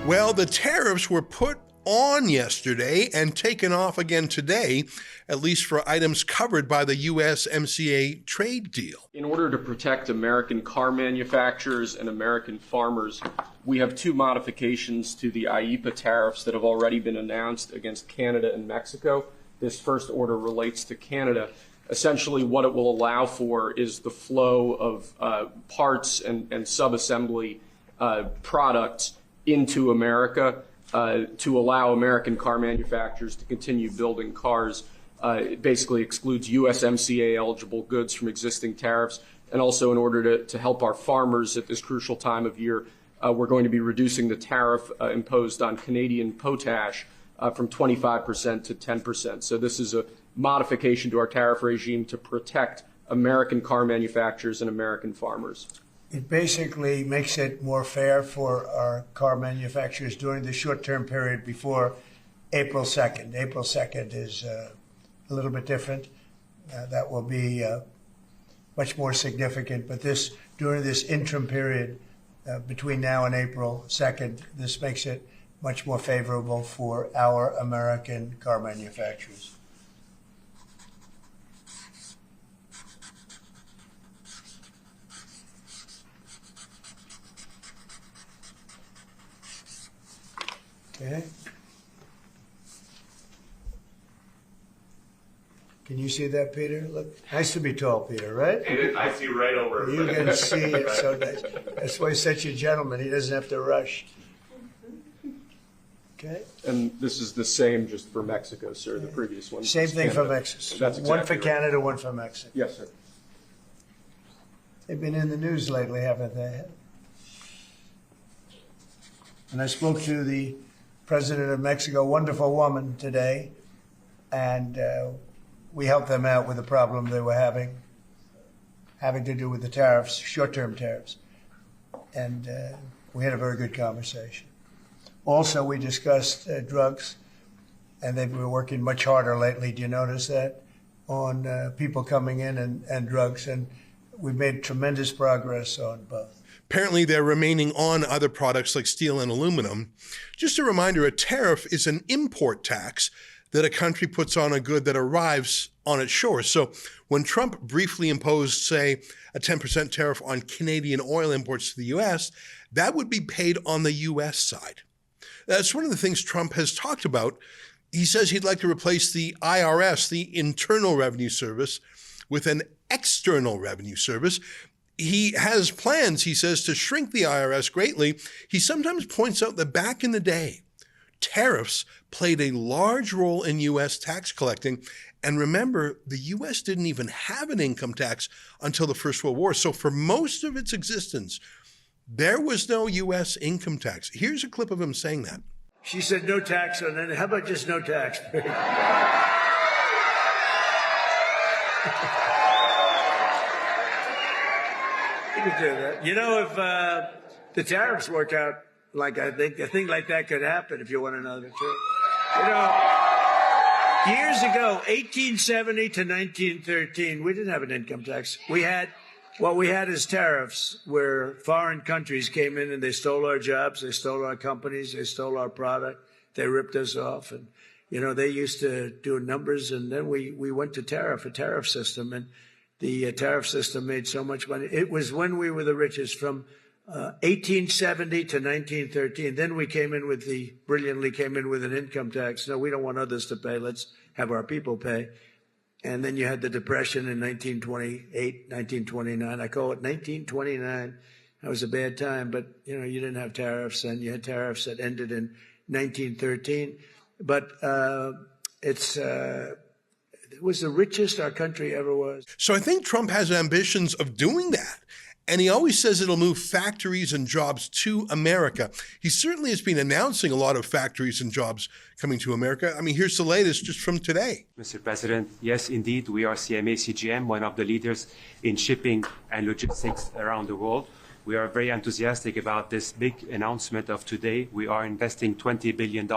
Well, the tariffs were put on yesterday and taken off again today, at least for items covered by the USMCA trade deal. In order to protect American car manufacturers and American farmers, we have two modifications to the IEEPA tariffs that have already been announced against Canada and Mexico. This first order relates to Canada. Essentially, what it will allow for is the flow of parts and sub-assembly products into America to allow American car manufacturers to continue building cars. It basically excludes USMCA eligible goods from existing tariffs. And also, in order to help our farmers at this crucial time of year, we're going to be reducing the tariff imposed on Canadian potash from 25% to 10%. So this is a modification to our tariff regime to protect American car manufacturers and American farmers. It basically makes it more fair for our car manufacturers during the short-term period before April 2nd. April 2nd is a little bit different. That will be much more significant. But during this interim period between now and April 2nd, this makes it much more favorable for our American car manufacturers. Okay. Can you see that, Peter? Look, nice to be tall, Peter, right? I see right over it. You can see it so nice. That's why he's such a gentleman. He doesn't have to rush. Okay. And this is the same just for Mexico, sir, the previous one. Same thing for Mexico. That's exactly one for Canada, one for Mexico. Yes, sir. They've been in the news lately, haven't they? And I spoke to the President of Mexico, wonderful woman, today, and we helped them out with the problem they were having to do with the tariffs, short-term tariffs. And we had a very good conversation. Also, we discussed drugs, and they've been working much harder lately. Do you notice that? On people coming in and drugs, and we've made tremendous progress on both. Apparently, they're remaining on other products like steel and aluminum. Just a reminder, a tariff is an import tax that a country puts on a good that arrives on its shores. So when Trump briefly imposed, say, a 10% tariff on Canadian oil imports to the U.S., that would be paid on the U.S. side. That's one of the things Trump has talked about. He says he'd like to replace the IRS, the Internal Revenue Service, with an external revenue service. He has plans, he says, to shrink the IRS greatly. He sometimes points out that back in the day, tariffs played a large role in U.S. tax collecting. And remember, the U.S. didn't even have an income tax until the First World War. So for most of its existence, there was no U.S. income tax. Here's a clip of him saying that. She said no tax on it. How about just no tax? You could do that. You know, if the tariffs work out like I think, a thing like that could happen if you want to know the truth. You know, years ago, 1870 to 1913, we didn't have an income tax. What we had is tariffs, where foreign countries came in and they stole our jobs, they stole our companies, they stole our product, they ripped us off. And, you know, they used to do numbers, and then we went to a tariff system. And the tariff system made so much money. It was when we were the richest, from 1870 to 1913. Then we brilliantly came in with an income tax. No, we don't want others to pay. Let's have our people pay. And then you had the Depression in 1928, 1929. I call it 1929. That was a bad time, but, you know, you didn't have tariffs, and you had tariffs that ended in 1913. But it was the richest our country ever was. So I think Trump has ambitions of doing that. And he always says it'll move factories and jobs to America. He certainly has been announcing a lot of factories and jobs coming to America. I mean, here's the latest just from today. Mr. President, yes, indeed, we are CMA CGM, one of the leaders in shipping and logistics around the world. We are very enthusiastic about this big announcement of today. We are investing $20 billion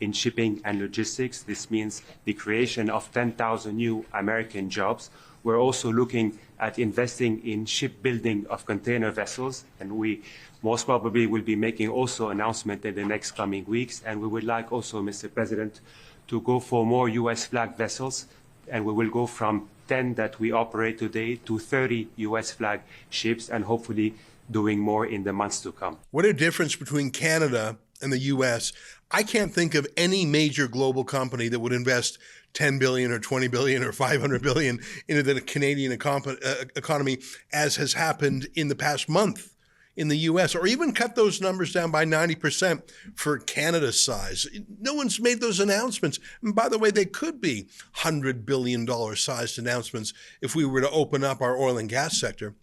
in shipping and logistics. This means the creation of 10,000 new American jobs. We're also looking at investing in shipbuilding of container vessels, and we most probably will be making also announcement in the next coming weeks. And we would like also, Mr. President, to go for more U.S. flag vessels, and we will go from 10 that we operate today to 30 U.S. flag ships, and hopefully doing more in the months to come. What a difference between Canada and the U.S. I can't think of any major global company that would invest 10 billion or 20 billion or 500 billion into the Canadian economy, as has happened in the past month in the U.S., or even cut those numbers down by 90% for Canada's size. No one's made those announcements. And by the way, they could be $100 billion sized announcements if we were to open up our oil and gas sector.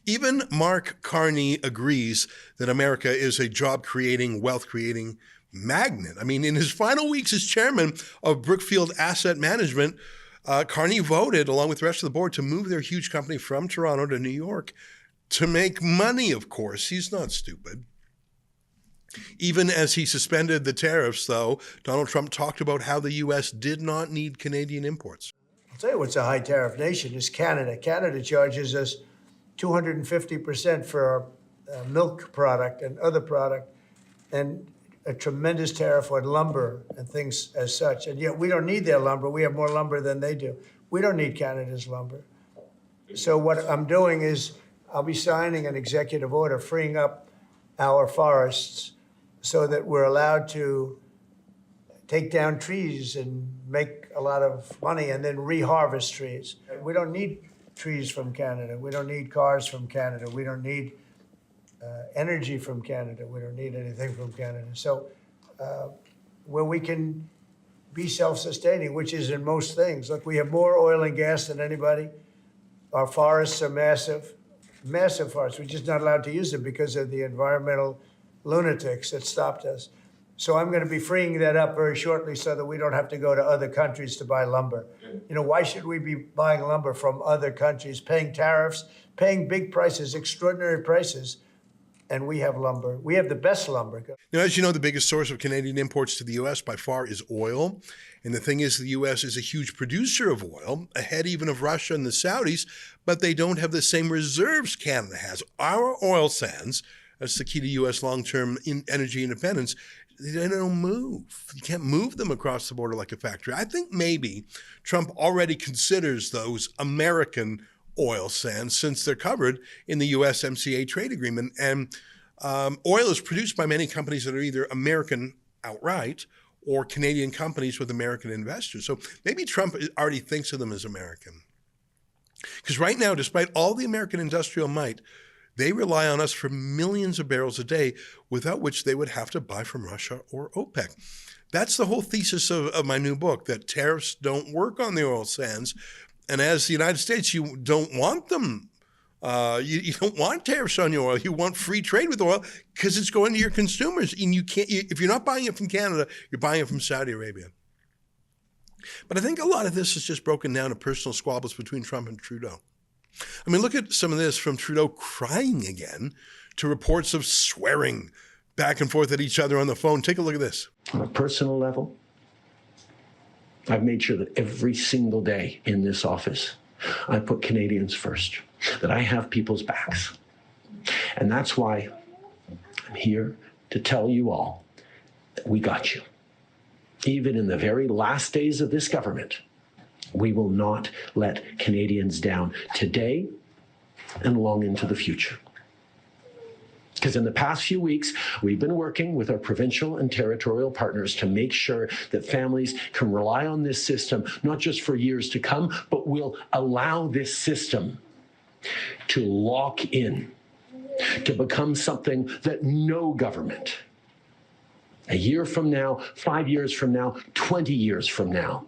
Even Mark Carney agrees that America is a job-creating, wealth-creating magnet. I mean, in his final weeks as chairman of Brookfield Asset Management, Carney voted, along with the rest of the board, to move their huge company from Toronto to New York to make money, of course. He's not stupid. Even as he suspended the tariffs, though, Donald Trump talked about how the U.S. did not need Canadian imports. I'll tell you what's a high tariff nation is Canada. Canada charges us 250% for our milk product and other product, and a tremendous tariff on lumber and things as such. And yet we don't need their lumber. We have more lumber than they do. We don't need Canada's lumber. So what I'm doing is I'll be signing an executive order freeing up our forests so that we're allowed to take down trees and make a lot of money and then reharvest trees. We don't need trees from Canada. We don't need cars from Canada. We don't need energy from Canada. We don't need anything from Canada. So where we can be self-sustaining, which is in most things. Look, we have more oil and gas than anybody. Our forests are massive, massive forests. We're just not allowed to use them because of the environmental lunatics that stopped us. So I'm going to be freeing that up very shortly so that we don't have to go to other countries to buy lumber. You know, why should we be buying lumber from other countries, paying tariffs, paying big prices, extraordinary prices, and we have lumber. We have the best lumber. Now, as you know, the biggest source of Canadian imports to the U.S. by far is oil. And the thing is, the U.S. is a huge producer of oil, ahead even of Russia and the Saudis, but they don't have the same reserves Canada has. Our oil sands, that's the key to U.S. long-term energy independence, they don't move. You can't move them across the border like a factory. I think maybe Trump already considers those American oil sands since they're covered in the USMCA trade agreement. And oil is produced by many companies that are either American outright or Canadian companies with American investors. So maybe Trump already thinks of them as American. Because right now, despite all the American industrial might, they rely on us for millions of barrels a day, without which they would have to buy from Russia or OPEC. That's the whole thesis of my new book, that tariffs don't work on the oil sands. And as the United States, you don't want them. You don't want tariffs on your oil. You want free trade with oil because it's going to your consumers. And you can't. If you're not buying it from Canada, you're buying it from Saudi Arabia. But I think a lot of this is just broken down to personal squabbles between Trump and Trudeau. I mean, look at some of this, from Trudeau crying again to reports of swearing back and forth at each other on the phone. Take a look at this. On a personal level, I've made sure that every single day in this office, I put Canadians first, that I have people's backs. And that's why I'm here to tell you all that we got you. Even in the very last days of this government, we will not let Canadians down today and long into the future. Because in the past few weeks, we've been working with our provincial and territorial partners to make sure that families can rely on this system, not just for years to come, but will allow this system to lock in, to become something that no government, a year from now, 5 years from now, 20 years from now,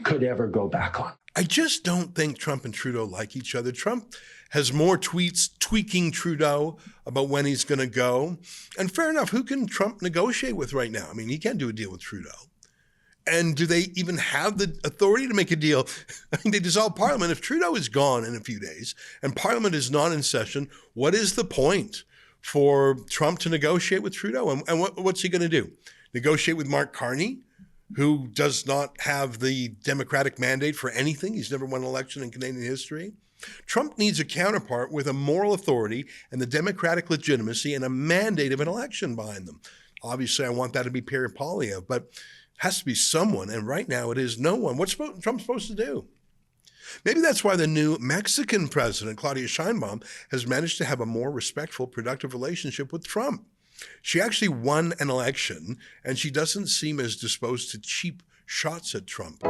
could ever go back on. I just don't think Trump and Trudeau like each other. Trump has more tweets tweaking Trudeau about when he's going to go. And fair enough, who can Trump negotiate with right now? I mean, he can't do a deal with Trudeau. And do they even have the authority to make a deal? I mean, they dissolve Parliament. If Trudeau is gone in a few days and Parliament is not in session, what is the point for Trump to negotiate with Trudeau? And what's he going to do? Negotiate with Mark Carney? who does not have the Democratic mandate for anything. He's never won an election in Canadian history. Trump needs a counterpart with a moral authority and the democratic legitimacy and a mandate of an election behind them. Obviously, I want that to be Pierre Poilievre, but it has to be someone, and right now it is no one. What's Trump supposed to do? Maybe that's why the new Mexican president, Claudia Sheinbaum, has managed to have a more respectful, productive relationship with Trump. She actually won an election, and she doesn't seem as disposed to cheap shots at Trump.